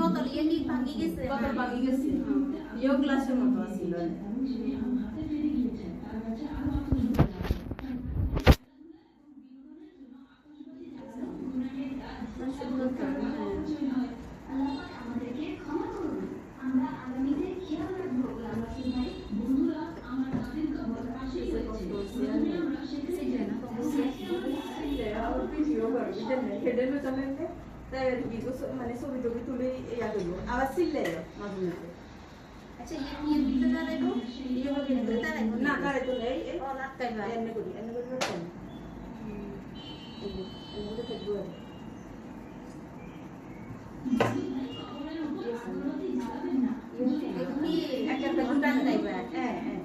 বোতল কি ভাঙি গেছে বোতল ভাঙি গেছে ইয়ো গ্লাসের মতো আছিল আমাদেরকে ক্ষমা করুন আমরা আগামীতে খেয়াল রাখবো বন্ধুরা আমার তাদের খবর পাশে রয়েছে মানে ছবি টবি তুলে ইয়া করবো আবার চিল্লাই মাঝে মাঝে আচ্ছা ইয়ে দিতে দাঁড়াইবো ইয়ে হবে দিতে দাঁড়াইবো না দাঁড়াই তো নেই এই ও লাটকাইবা এনে করি রাখতাম এর মধ্যে থাকবো কি একটা গুটান দাইবা হ্যাঁ হ্যাঁ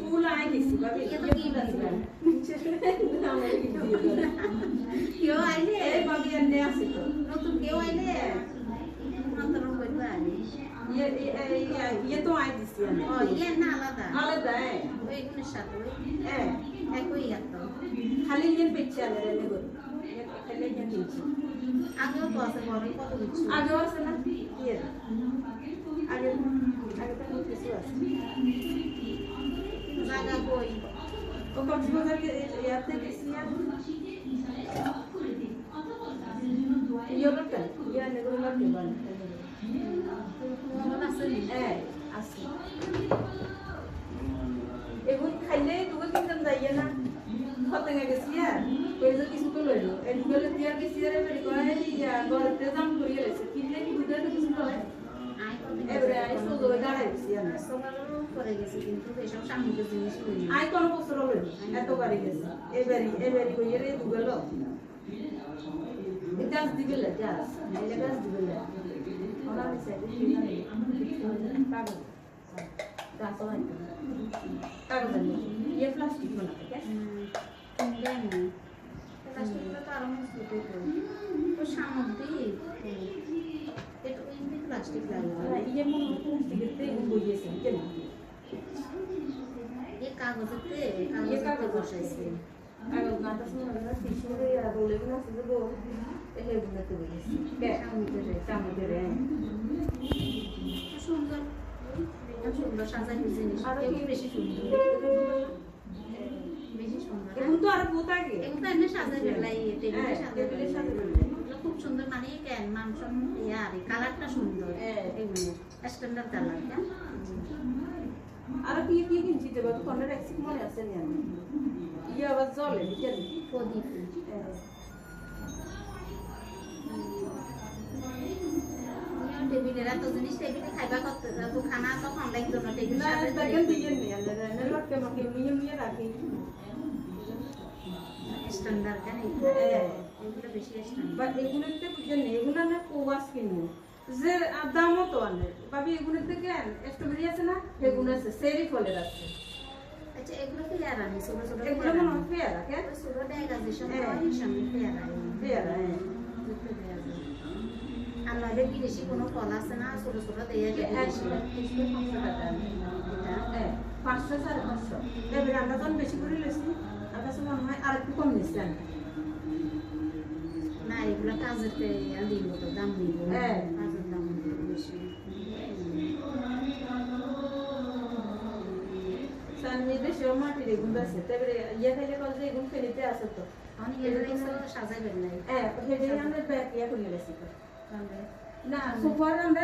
ফুল আই দিছি বাবা এটা কি বাজবা আমার কি দিয়ে কেউ আইলে এই বাবি এনে আছে তো নতুন কেউ আইলে মন্তরম করবা ये तो आई दिसी है ও ইয়ে না আলাদা आलादा है ওই গুণের সাথে ওই है একই এত खाली ये पिक्चर है रहने को ये खाली ये नीचे আগেও তো আছে বড় কত কিছু आगे और से ना ये आगे आगे तो नहीं किसी और জায়গা কই वो कॉक्सबाजार के याद है किसी याद ये लोग ये नेगो लोग के बन মন আছে আছে এগুন খাইলে দুটো কিনতাম যাইয়ে না খতঙ্গা গেছি আর ওই যে কিছু তো লইলো এই দুটো তিয়ার গেছি আর এবারে কয় ইয়া গরতে জাম করিয়ে রেছে কিনলে কি দুটো তো কিছু লয় আই এবারে আই তো দাঁড়াই গেছি আমি সকালেও করে গেছি কিন্তু এসব সামনের জিনিস করি আই কোন বছর লইলো এতবারই গেছি এবারে কইয়ে রে দুটো গাছ দিবে না গাছ নাইলে গাছ দিবে না ওরা নিচে কাগজ গাছ হয় কাগজ ये प्लास्टिक बना के क्या কিনলেন প্লাস্টিকগুলো তো আরো মজবুত হইতো তো সামগ্রিক এটা এমনি প্লাস্টিক লাগবে ये मन प्लास्टिक ते बोलिए से क्या ये कागजते ये कागज कागज বসাইছে कागज ना तो सुनो ना टिश्यू रे या बोले ना से जो ये बुना तो बोलिए क्या सामने रे সুন্দর সুন্দর সাজানো জিনিস আর এগুলো বেশি সুন্দর বেশি সুন্দর এখন তো আর বহুত আগে এগুলো এমনি সাজাই ফেলাই টেবিলে সাজাই টেবিলে সাজাই ফেলাই ফেলাই। এগুলো খুব সুন্দর মানে কেন মাংস ইয়ার কালারটা সুন্দর এগুলো স্ট্যান্ডার্ড কালার কেন আর কি কিনছি দেব তো কোন রেক্সিক মনে আছে নি আমি ইয়া আবার জলে বুঝছেন প্রদীপ টেবিলের এত জিনিস টেবিলে খাইবা করতে তো খানা তো কম লাগতো না টেবিল না সাজাই দেখেন দিয়ে নি আলে না লটকে মকে নিয়ে রাখি স্ট্যান্ডার্ড কেন এগুলো বেশি স্ট্যান্ডার্ড বা এগুলোতে বুঝছেন এগুলো না কোয়াস কিনবো যে দামও তো অনেক ভাবি এগুলোতে কেন স্ট্রবেরি আছে না এগুলো আছে সেরি ফলের আছে আচ্ছা এগুলো কি আর আনি ছোট ছোট এগুলো মনে হয় পেয়ারা কেন ছোট ডেগাজেশন হয় সামনে পেয়ারা পেয়ারা হ্যাঁ আর নইলে বিদেশি কোনো ফল আছে না ছোট ছোট দিয়ে বিদেশি হ্যাঁ 500 550 এবারে আমরা যখন বেশি করে লেছি আমার কাছে মনে হয় আর একটু কম নিচ্ছি আমি না এগুলো কাজের দিব তো দাম দিব হ্যাঁ। কাজের দাম বেশি সামনে দেশেও মাটির এগুলো আছে তারপরে ইয়ে খাইলে কল যে এগুলো ফেলিতে আছে তো অনেক এগুলো সাজাইবেন নাই হ্যাঁ হেডে আমরা ব্যাগ ইয়ে করে লেছি তো তাহলে না সোফার আমরা